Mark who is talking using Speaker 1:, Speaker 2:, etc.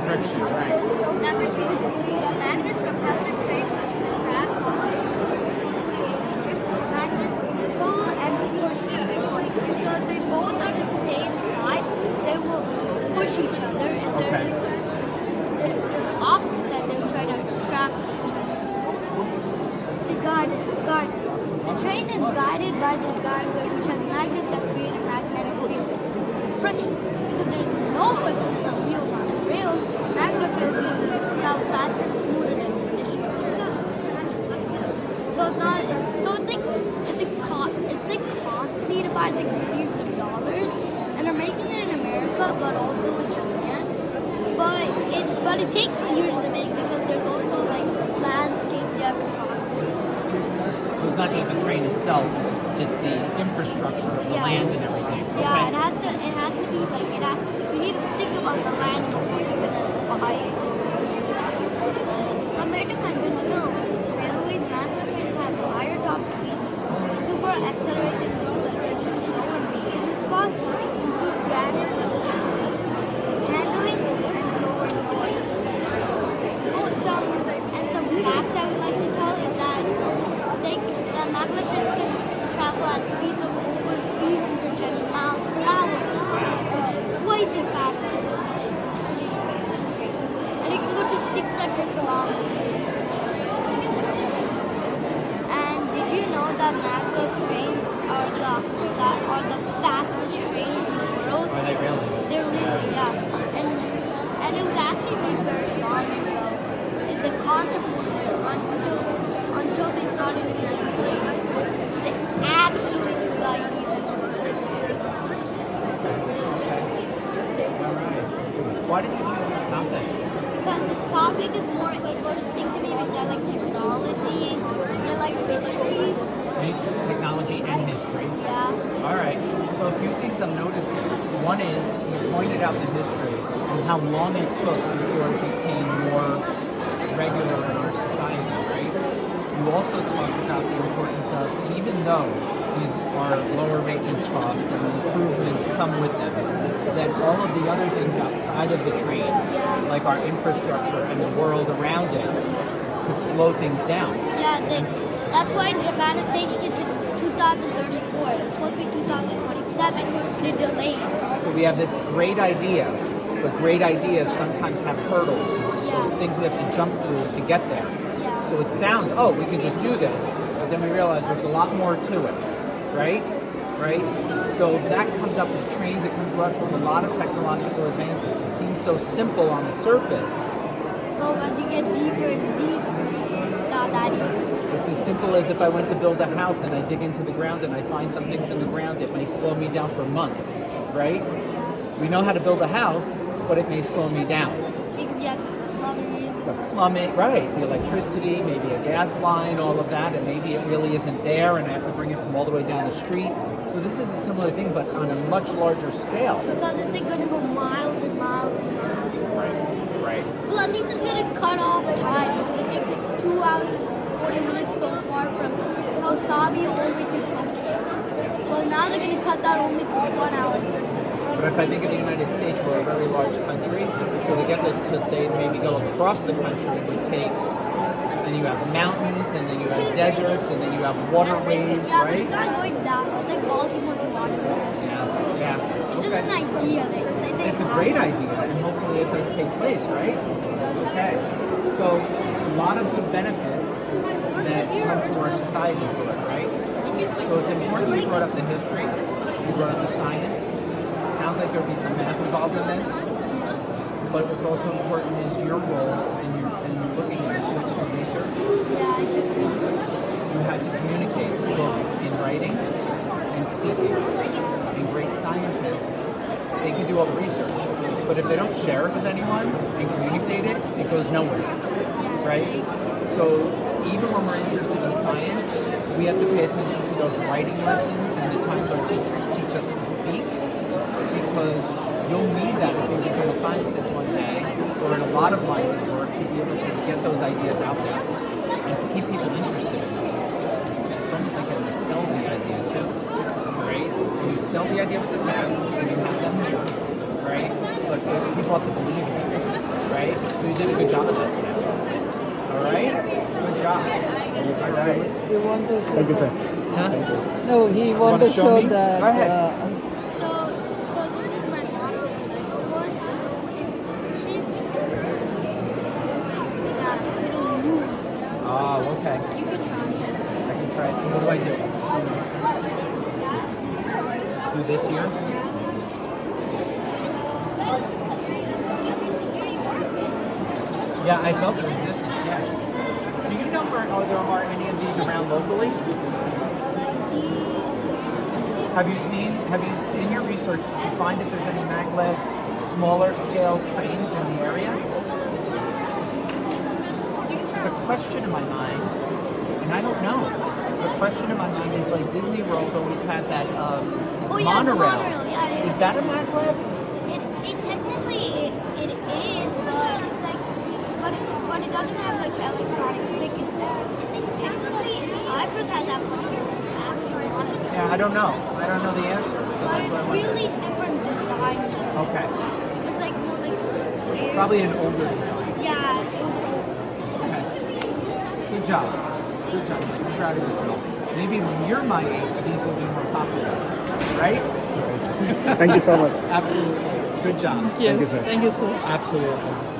Speaker 1: friction, right?
Speaker 2: Number two, the magnets repel the train on the track. Magnets pull and push the train. So if they both are the same side, they will push each other. And
Speaker 1: Okay.
Speaker 2: there's the opposite side, they will try to trap each other. The train is guided by the guideway, which has magnets that create a magnetic field. Friction. Because there's no friction on the wheels on the rails, magnetic field travel faster and smoother than traditional. So it's not. So it's like costly to buy like millions of dollars, and they're making it in America, but also in Japan. But it takes years to make because there's also like landscape depth costs.
Speaker 1: So it's not just the train itself; it's the infrastructure of the land and everything.
Speaker 2: Yeah,
Speaker 1: Okay.
Speaker 2: it has to be like it has. You need to think about the land before you're gonna buy it. Compared to conventional railways, maglev trains have higher top speeds, super acceleration, lower maintenance costs, improved granite handling, and lower noise. Some facts I would like to tell is that the maglev trains can travel at speeds of over 310 miles per hour, which is twice as fast as the train. And it can go to 600 kilometers. And did you know that maglev trains are the fastest trains in the world?
Speaker 1: Are they really?
Speaker 2: They're really, yeah. And it was actually made very long ago. The concept was there until they started in 1980. They actually do the idea that it's
Speaker 1: All right. Why did you choose this topic?
Speaker 2: because this topic is more interesting to me because I like technology and I like history.
Speaker 1: Technology and history.
Speaker 2: Yeah.
Speaker 1: All right. So a few things I'm noticing. One is you pointed out the history and how long it took before it became more regular in our society, right? You also talked about the importance of, even though these are lower maintenance costs and improvements come with them, that all of the other things outside of the train, like our infrastructure and the world around it, could slow things down.
Speaker 2: Yeah, that's why Japan is taking it to 2034. It's supposed to be 2027. They delayed.
Speaker 1: So we have this great idea, but great ideas sometimes have hurdles. Those things we have to jump through to get there.
Speaker 2: Yeah.
Speaker 1: So it sounds, oh, we can just do this, but then we realize there's a lot more to it, right? Right? So that comes up with trains, it comes up with a lot of technological advances. It seems so simple on the surface.
Speaker 2: So as you get deeper and deeper, it's not that easy.
Speaker 1: It's as simple as if I went to build a house and I dig into the ground and I find some things in the ground, it may slow me down for months, right? We know how to build a house, but it may slow me down.
Speaker 2: Because you have plumbing.
Speaker 1: The plumbing, right, the electricity, maybe a gas line, all of that, and maybe it really isn't there and I have to bring it from all the way down the street. So this is a similar thing, but on a much larger scale.
Speaker 2: Because it's like going to go miles and miles and miles.
Speaker 1: Right.
Speaker 2: Well, at least it's going to cut off time. It's like 2 hours and 40 minutes so far from Wasabi all the way to Tokyo. Well, now they're going to cut that only to 1 hour.
Speaker 1: But if I think of the United States, we're a very large country, so to get this to say maybe go across the country would take, then you have mountains, and then you have deserts, and then you have waterways,
Speaker 2: Yeah, but
Speaker 1: right?
Speaker 2: it's not going down. It's like Baltimore to Washington.
Speaker 1: Yeah.
Speaker 2: It's just an idea.
Speaker 1: It's a great idea, and hopefully it does take place, right? Okay. So a lot of good benefits that come to our society for it, right? So it's important you brought up the history, you brought up the science. It sounds like there'll be some math involved in this, but what's also important is your role and you're looking at this, you have to do research.
Speaker 2: Yeah, I took research.
Speaker 1: You had to communicate both in writing and speaking. And great scientists, they can do all the research, but if they don't share it with anyone and communicate it, it goes nowhere, right? So even when we're interested in science, we have to pay attention to those writing lessons and the times our teachers teach us to speak, because you'll need that if you become a scientist one day, or in a lot of lines of work, to be able to get those ideas out there and to keep people interested in them. It's almost like you have to sell the idea too, right? When you sell the idea with the facts and you have them here, right? But people have to believe in it, right? So you did a good job of that today. All right? Good job. All right.
Speaker 3: You want to show
Speaker 4: Thank you, sir.
Speaker 1: Huh?
Speaker 3: No, he want
Speaker 1: Wanna
Speaker 3: to
Speaker 1: show
Speaker 3: show
Speaker 1: me?
Speaker 3: that.
Speaker 1: Go ahead.
Speaker 2: So this is my model of the board. So if she it'll move.
Speaker 1: Oh, okay.
Speaker 2: You could try it.
Speaker 1: I can try it. So what do I do? Do this here? Yeah, I felt their existence, yes. Do you know where there are any of these around locally? Have you, in your research, did you find if there's any maglev smaller scale trains in the area? There's a question in my mind, and I don't know. The question in my mind is like Disney World always had that
Speaker 2: Oh, yeah, the
Speaker 1: monorail.
Speaker 2: monorail, yeah.
Speaker 1: Is that a maglev?
Speaker 2: It technically it is, but it's like, but it doesn't have like electronic tickets. Technically, I first had that one after I wanted it.
Speaker 1: Yeah, I don't know. I don't know the answer. So
Speaker 2: But
Speaker 1: that's
Speaker 2: it's
Speaker 1: what I wonder.
Speaker 2: really different design.
Speaker 1: Okay.
Speaker 2: It's like more like square.
Speaker 1: Probably an older design.
Speaker 2: Yeah, it was old.
Speaker 1: Okay. Good job. Good job. You should be proud of yourself. Maybe when you're my age, these will be more popular. Right?
Speaker 4: Thank you so much.
Speaker 1: Absolutely. Good job.
Speaker 3: Thank you,
Speaker 4: sir.
Speaker 3: Thank you, sir.
Speaker 1: Absolutely.